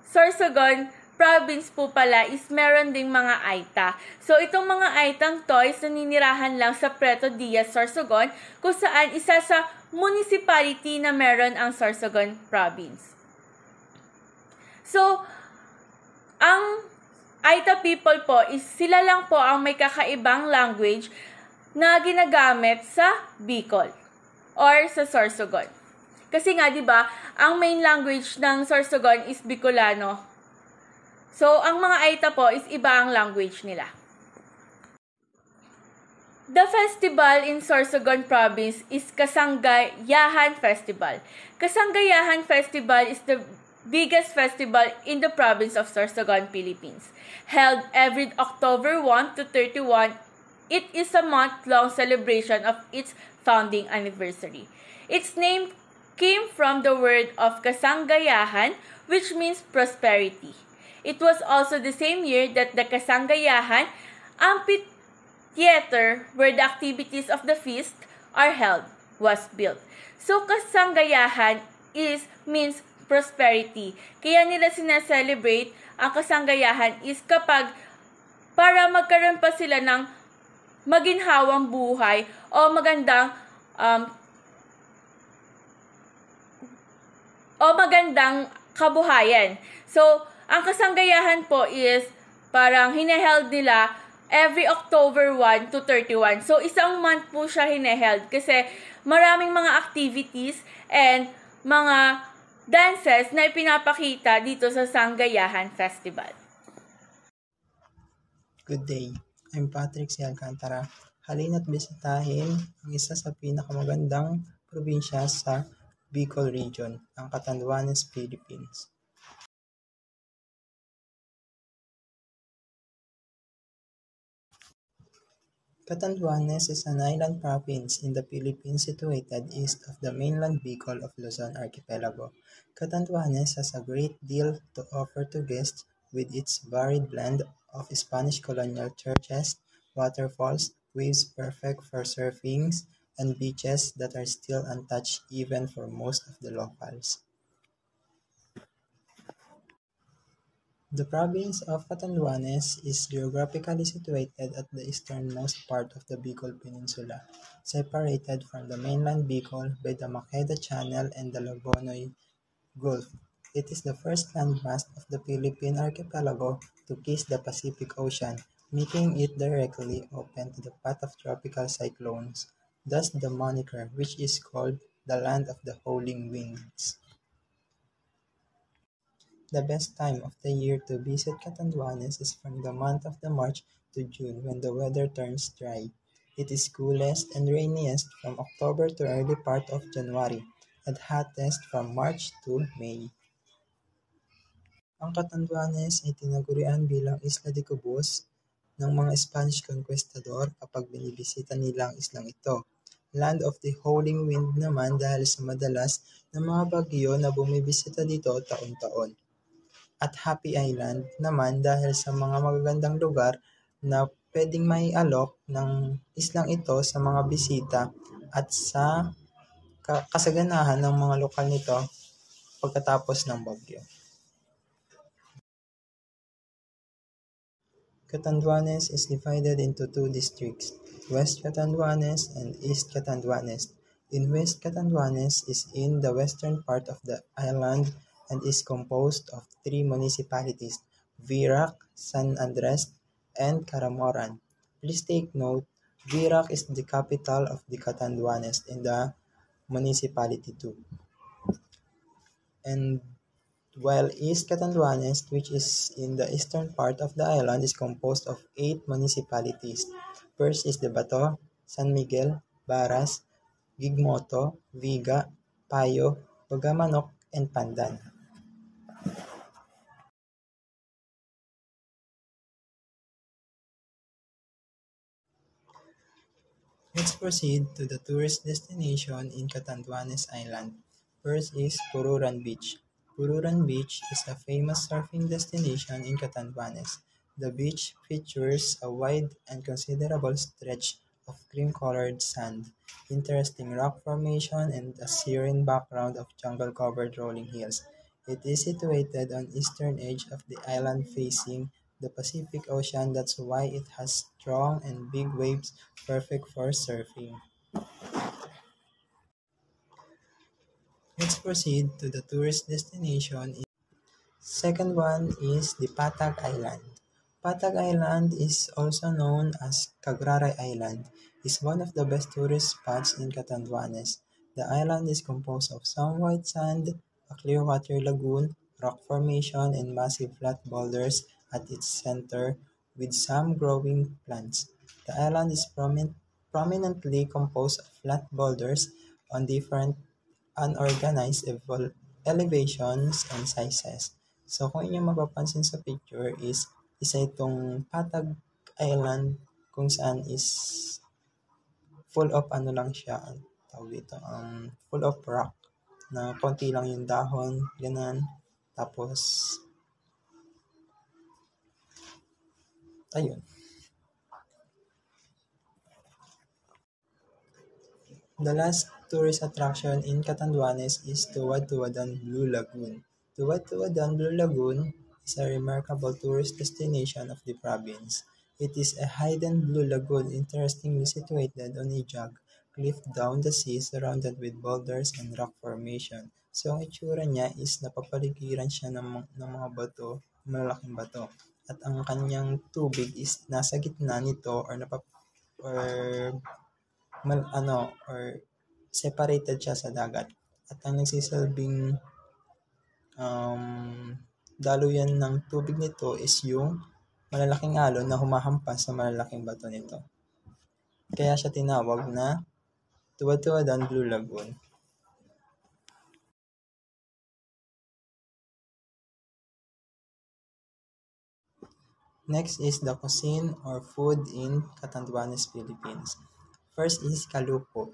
Sorsogon province po pala is meron ding mga Aita. So, itong mga Aitang to is naninirahan lang sa Prieto Diaz, Sorsogon, kung saan isa sa municipality na meron ang Sorsogon province. So, ang Aita people po is sila lang po ang may kakaibang language na ginagamit sa Bicol or sa Sorsogon. Kasi nga, di ba, ang main language ng Sorsogon is Bicolano. So, ang mga Aita po is iba ang language nila. The festival in Sorsogon Province is Kasanggayahan Festival. Kasanggayahan Festival is the biggest festival in the province of Sorsogon, Philippines. Held every October 1 to 31, it is a month-long celebration of its founding anniversary. Its name came from the word of Kasanggayahan, which means prosperity. It was also the same year that the Kasanggayahan amphitheater, where the activities of the feast are held, was built. So, Kasanggayahan means prosperity. Kaya nila sinaselebrate ang Kasanggayahan is kapag para magkaroon pa sila ng maginhawang buhay o magandang kabuhayan. So, ang Kasanggayahan po is parang hineheld nila every October 1 to 31. So, isang month po siya hineheld kasi maraming mga activities and mga dances na ipinapakita dito sa Sanggayahan Festival. Good day, I'm Patrick C. Alcantara. Halina't bisitahin ang isa sa pinakamagandang probinsya sa Bicol Region, ang Catanduanes, Philippines. Catanduanes is an island province in the Philippines situated east of the mainland Bicol of Luzon Archipelago. Catanduanes has a great deal to offer to guests with its varied blend of Spanish colonial churches, waterfalls, waves perfect for surfing, and beaches that are still untouched even for most of the locals. The province of Catanduanes is geographically situated at the easternmost part of the Bicol Peninsula, separated from the mainland Bicol by the Maqueda Channel and the Labonoy Gulf. It is the first landmass of the Philippine archipelago to kiss the Pacific Ocean, making it directly open to the path of tropical cyclones, thus the moniker, which is called the Land of the Howling Winds. The best time of the year to visit Catanduanes is from the month of March to June when the weather turns dry. It is coolest and rainiest from October to early part of January, and hottest from March to May. Ang Catanduanes ay tinagurian bilang Isla de Cubos ng mga Spanish conquistador kapag binibisita nila ang islang ito. Land of the Howling Wind naman dahil sa madalas na mga bagyo na bumibisita dito taon-taon. At Happy Island naman dahil sa mga magagandang lugar na pwedeng maialok ng islang ito sa mga bisita at sa kasaganahan ng mga lokal nito pagkatapos ng bagyo. Catanduanes is divided into two districts, West Catanduanes and East Catanduanes. In West Catanduanes is in the western part of the island and is composed of three municipalities, Virac, San Andres, and Caramoran. Please take note, Virac is the capital of the Catanduanes in the municipality too. And while East Catanduanes, which is in the eastern part of the island, is composed of 8 municipalities. First is the Bato, San Miguel, Baras, Gigmoto, Viga, Payo, Bagamanok, and Pandan. Let's proceed to the tourist destination in Catanduanes Island. First is Pururan Beach. Pururan Beach is a famous surfing destination in Catanduanes. The beach features a wide and considerable stretch of cream-colored sand, interesting rock formation, and a serene background of jungle-covered rolling hills. It is situated on eastern edge of the island facing the Pacific Ocean. That's why it has strong and big waves, perfect for surfing. Let's proceed to the tourist destination. Second one is the Patag Island. Patag Island is also known as Cagraray Island. Is one of the best tourist spots in Catanduanes. The island is composed of some white sand, a clear water lagoon, rock formation, and massive flat boulders at its center, with some growing plants. The island is prominently composed of flat boulders on different unorganized elevations and sizes. So kung inyong mapapansin sa picture is isa itong Patag Island kung saan is full of ano lang siya, tawag dito, full of rock na konti lang yung dahon, ganun. Tapos, ayun. The last tourist attraction in Catanduanes is Tuwad-Tuwadan Blue Lagoon. Tuwad-Tuwadan Blue Lagoon is a remarkable tourist destination of the province. It is a hidden blue lagoon interestingly situated on a jog cliff down the sea surrounded with boulders and rock formation. So ang itsura niya is napapaligiran siya ng mga bato, malalaking bato. At ang kanyang tubig is nasa gitna nito or or separated siya sa dagat. At ang nagsisilbing daluyan ng tubig nito is yung malalaking alon na humahampas sa malalaking bato nito. Kaya siya tinawag na Tuwad-Tuwadan Blue Lagoon. Next is the cuisine or food in Catanduanes, Philippines. First is kalupo.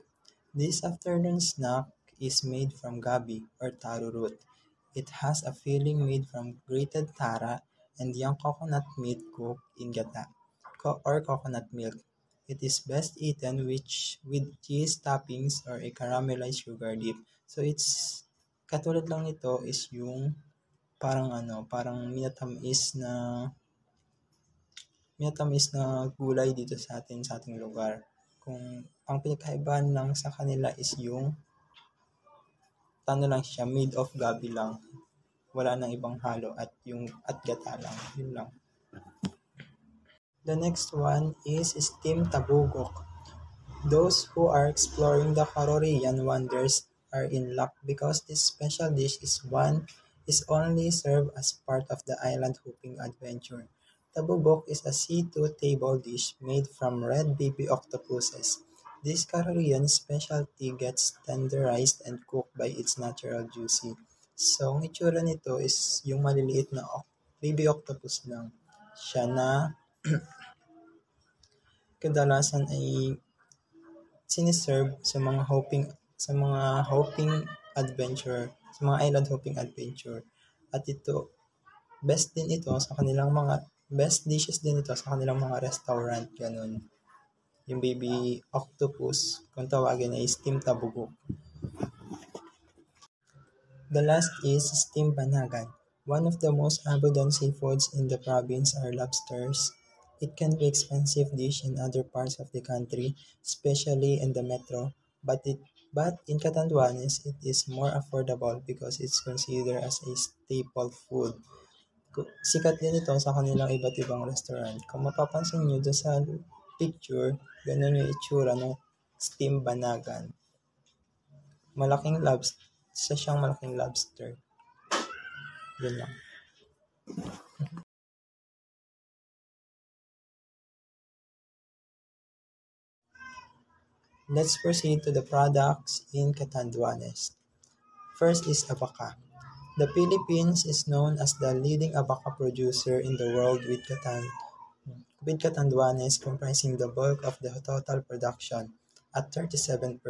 This afternoon snack is made from gabi or taro root. It has a filling made from grated tara and young coconut meat cooked in gata or coconut milk. It is best eaten with cheese toppings or a caramelized sugar dip. So it's katulad lang nito is yung parang minatamis na gulay dito sa ating lugar. Kung ang pinagkaibahan lang sa kanila is yung lang siya, made of gabi lang. Wala nang ibang halo at gata lang. Yun lang. The next one is steamed tabugok. Those who are exploring the Carorian wonders are in luck because this special dish is only served as part of the island hopping adventure. Tabugok is a seafood table dish made from red baby octopuses. This Carorian specialty gets tenderized and cooked by its natural juicy. So, ang itsura nito is yung maliliit na baby octopus lang. Siya na kadalasan ay siniserve sa mga hopping adventure, sa mga island hopping adventure. At best dishes din ito sa kanilang mga restaurant, ganun. Yung baby octopus, kung tawagin ay steamed tabugok. The last is steamed banagan. One of the most abundant seafoods in the province are lobsters. It can be expensive dish in other parts of the country, especially in the metro, but in Catanduanes it is more affordable because it's considered as a staple food. Sikat din ito sa kanilang iba't ibang restaurant. Kung mapapansin nyo doon sa picture, ganun yung itsura ng steamed banagan. Isa siyang malaking lobster. Yun lang. Let's proceed to the products in Catanduanes. First is abaca. The Philippines is known as the leading abaca producer in the world with Catanduanes comprising the bulk of the total production at 37%.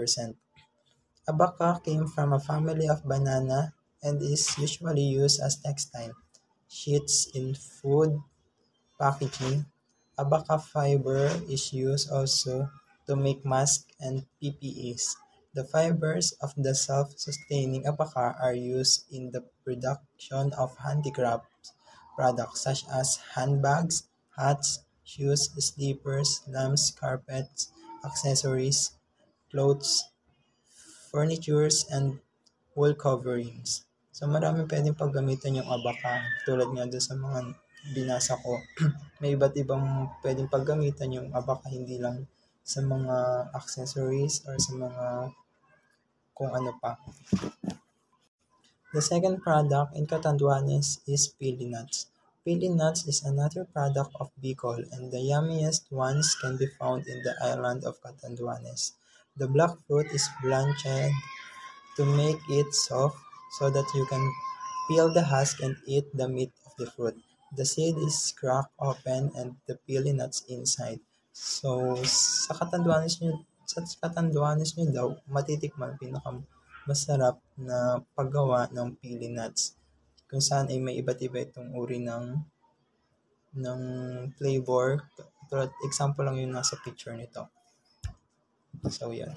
Abaca came from a family of banana and is usually used as textile sheets in food packaging. Abaca fiber is used also to make masks and PPEs. The fibers of the self-sustaining abaca are used in the production of handicrafts products such as handbags, hats, shoes, slippers, lamps, carpets, accessories, clothes, furnitures, and wool coverings. So maraming pwedeng paggamitan yung abaca. Tulad nga doon sa mga binasa ko. May iba't ibang pwedeng paggamitan yung abaca, hindi lang sa mga accessories or sa mga kung ano pa. The second product in Catanduanes is pili nuts. Pili nuts is another product of Bicol, and the yummiest ones can be found in the island of Catanduanes. The black fruit is blanched to make it soft so that you can peel the husk and eat the meat of the fruit. The seed is cracked open and the pili nuts inside. So, sa Catanduanes nyo daw, matitikman pinaka masarap na paggawa ng pili nuts. Kung saan ay may iba't iba itong uri ng flavor. Tulad, example lang yung nasa picture nito. So, yan.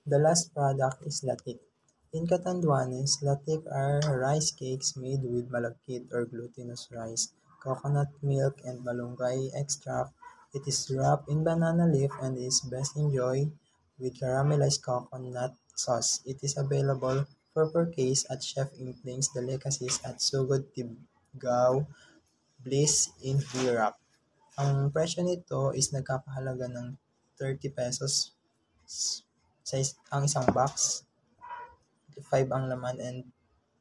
The last product is latik. In Catanduanes, latik are rice cakes made with malagkit or glutinous rice, coconut milk, and malunggay extract. It is wrapped in banana leaf and is best enjoyed with caramelized coconut sauce. It is available per case at Chef Impling's Delicacies at Sugod Tibgao, Bliss in Virap. Ang presyo nito is nagkakahalaga ng 30 pesos ang isang box, 5 ang laman, and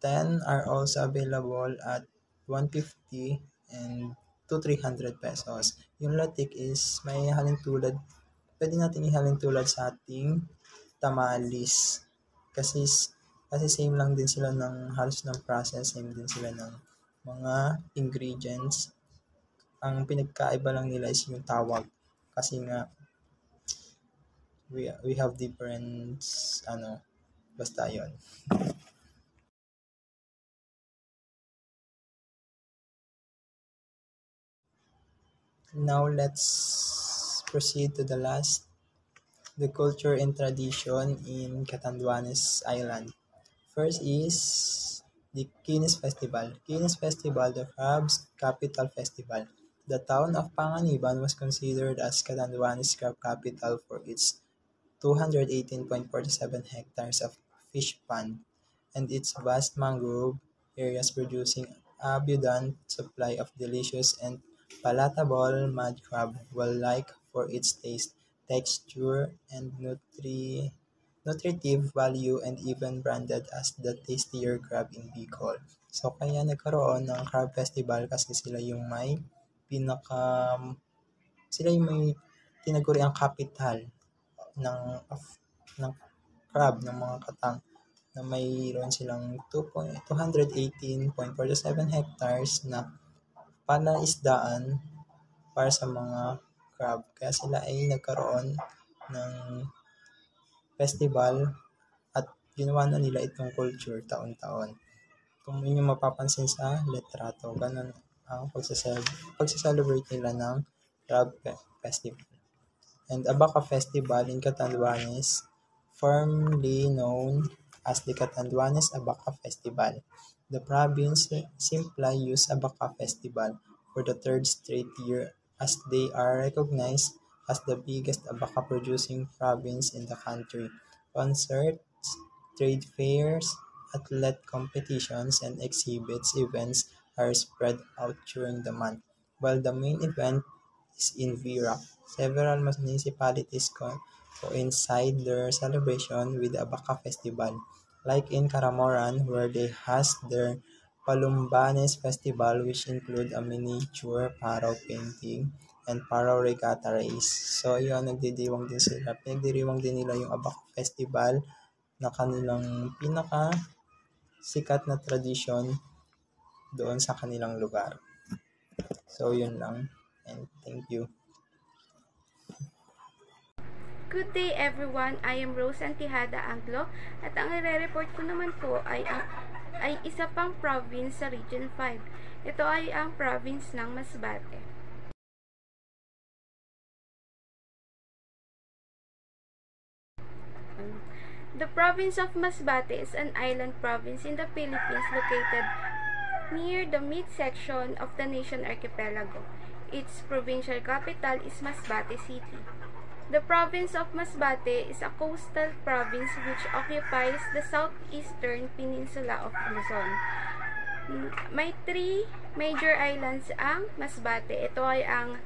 10 are also available at 150 and to 300 pesos. Yung latik is may halintulad, pwede natin ihalintulad sa ating tamalis. Kasi same lang din sila ng halos ng process, same din sila ng mga ingredients. Ang pinagkaiba lang nila is yung tawag. Kasi nga, we have different, basta yun. Now, let's proceed to the last, the culture and tradition in Catanduanes Island. First is the Kinis Festival. Kinis Festival, the crab's capital festival. The town of Panganiban was considered as Catanduanes crab capital for its 218.47 hectares of fish pond and its vast mangrove areas producing abundant supply of delicious and palatable mud crab, well-liked for its taste, texture, and nutritive value, and even branded as the tastier crab in Bicol. So, kaya nagkaroon ng crab festival kasi sila yung may tinaguri ang capital ng crab, ng mga katang, na mayroon silang 218.47 hectares na palaisdaan para sa mga crab. Kaya sila ay nagkaroon ng festival at ginawa na nila itong culture taon-taon. Kung inyong mapapansin sa litrato, ganun ang pagsaselebrate nila ng crab festival. And Abaca Festival in Catanduanes, formerly known as the Catanduanes Abaca Festival. The province simply used Abaca Festival for the third straight year as they are recognized as the biggest abaca producing province in the country. Concerts, trade fairs, athlete competitions, and exhibits events are spread out during the month. While the main event is in Vira, several municipalities coincide their celebration with the Abaca Festival, like in Caramoran, where they host their Palumbanes Festival, which include a miniature paraw painting and paraw regatta race. So, yun, nagdidiwang din sila. Pinagdiriwang din nila yung Abaca Festival na kanilang pinaka sikat na tradisyon doon sa kanilang lugar. So, yun lang. And thank you. Good day everyone, I am Rose Antihada Anglo at ang i-report ko naman po ay isa pang province sa Region 5. Ito ay ang province ng Masbate. The province of Masbate is an island province in the Philippines located near the midsection of the nation archipelago. Its provincial capital is Masbate City. The province of Masbate is a coastal province which occupies the southeastern peninsula of Luzon. May 3 major islands ang Masbate. Ito ay ang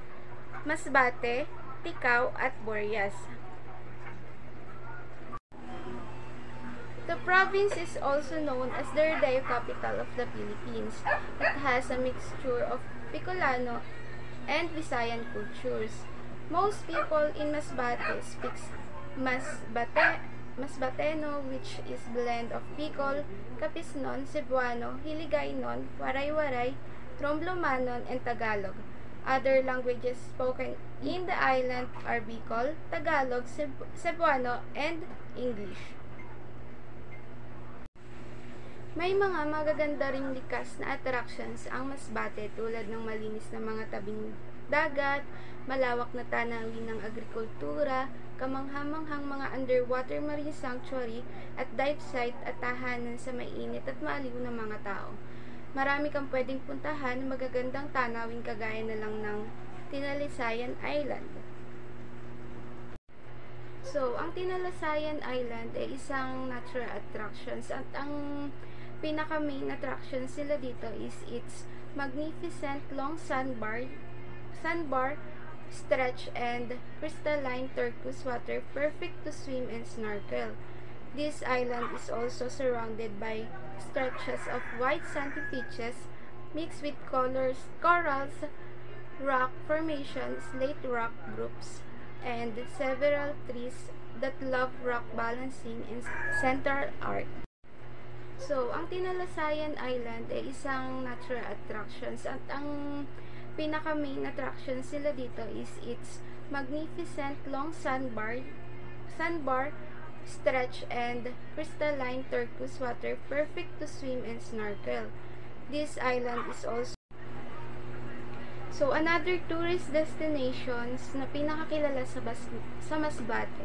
Masbate, Ticao, at Borias. province is also known as the Rodeo capital of the Philippines. It has a mixture of Bicolano and Visayan cultures. Most people in Masbate speaks Masbateno, which is blend of Bicol, Capisnon, Cebuano, Hiligaynon, Waray-Waray, Romblomanon, and Tagalog. Other languages spoken in the island are Bicol, Tagalog, Cebuano, and English. May mga magaganda ring likas na attractions ang Masbate tulad ng malinis na mga tabing dagat, malawak na tanawin ng agrikultura, kamanghamanghang mga underwater marine sanctuary at dive site at tahanan sa mainit at maaliw na mga tao. Marami kang pwedeng puntahan ng magagandang tanawin kagaya na lang ng Tinalisayan Island. So, ang Tinalisayan Island ay isang natural attractions at ang pinaka main attraction sila dito is its magnificent long sandbar stretch and crystalline turquoise water perfect to swim and snorkel. This island is also surrounded by stretches of white sandy beaches mixed with corals, rock formations, slate rock groups, and several trees that love rock balancing and central art. So, ang Tinalasayan Island ay isang natural attractions at ang pinaka main attraction sila dito is its magnificent long sandbar stretch and crystalline turquoise water perfect to swim and snorkel. This island is also another tourist destinations na pinakakilala sa Masbate.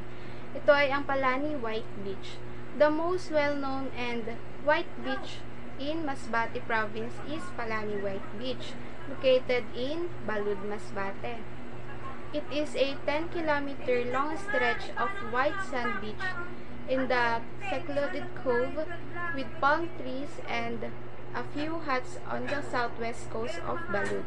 Ito ay ang Palani White Beach. The most well-known and white beach in Masbate province is Palani White Beach, located in Balud, Masbate. It is a 10-kilometer long stretch of white sand beach in the secluded cove with palm trees and a few huts on the southwest coast of Balud.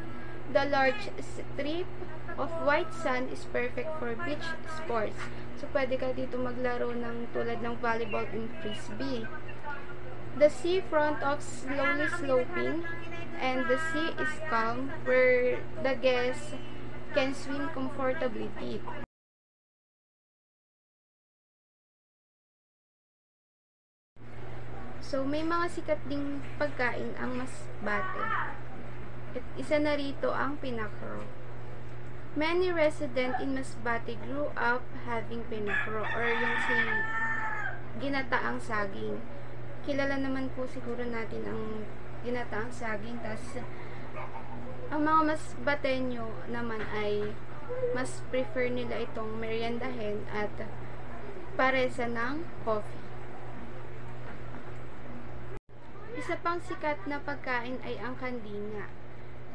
The large strip of white sand is perfect for beach sports. So, pwede ka dito maglaro ng tulad ng volleyball and frisbee. The seafront of slowly sloping and the sea is calm where the guests can swim comfortably deep. So, may mga sikat ding pagkain ang Masbate. At isa na rito ang pinakro. Many residents in Masbate grew up having pinakro or yung ginataang saging. Kilala naman po siguro natin ang ginataang saging. Tapos, ang mga Masbateño naman ay mas prefer nila itong meriendahin at paresa ng coffee. Isa pang sikat na pagkain ay ang kandinga.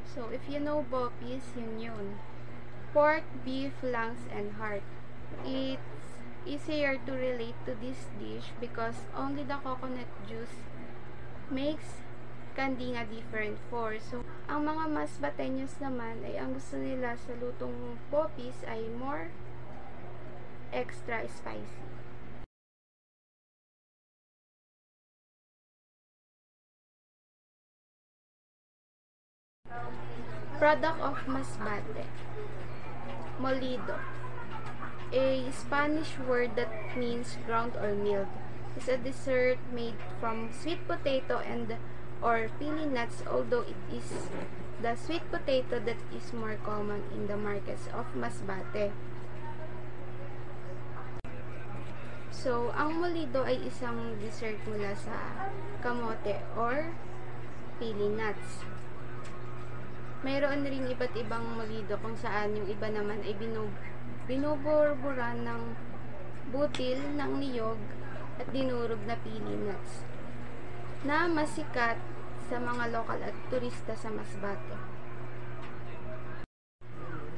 So, if you know Bopis, yun. Pork, beef, lungs, and heart. It's easier to relate to this dish because only the coconut juice makes kandinga different for. So, ang mga Masbateños naman ay ang gusto nila sa lutong Bopis ay more extra spicy. Product of Masbate. Molido. A Spanish word that means ground or milled. Is a dessert made from sweet potato and or pili nuts, although it is the sweet potato that is more common in the markets of Masbate. So, ang molido ay isang dessert mula sa kamote or pili nuts. Mayroon ring iba't ibang molido kung saan yung iba naman ay binuburburan ng butil ng niyog at dinurog na pili nuts na masikat sa mga lokal at turista sa Masbate.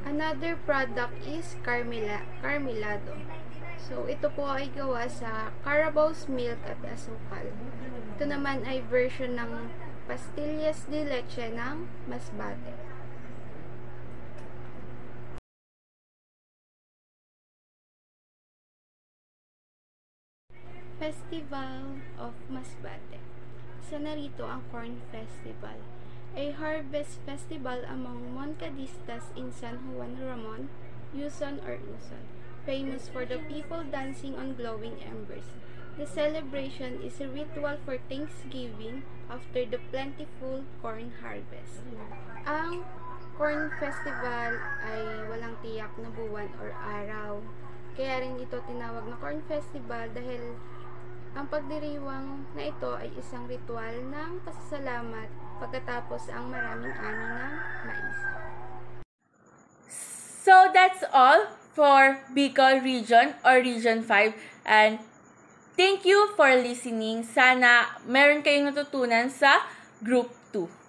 Another product is Carmelado. So, ito po ay gawa sa Carabao's milk at asukal. Ito naman ay version ng pastillas de leche ng Masbate. Festival of Masbate. Isa na rito ang Corn Festival, a harvest festival among Moncadistas in San Juan Ramon, Luzon, famous for the people dancing on glowing embers. The celebration is a ritual for Thanksgiving after the plentiful corn harvest. Ang Corn Festival ay walang tiyak na buwan or araw. Kaya rin ito tinawag na Corn Festival dahil ang pagdiriwang na ito ay isang ritual ng pasasalamat pagkatapos ang maraming ani ng mais. So that's all for Bicol Region or Region 5, and thank you for listening. Sana meron kayong natutunan sa Group 2.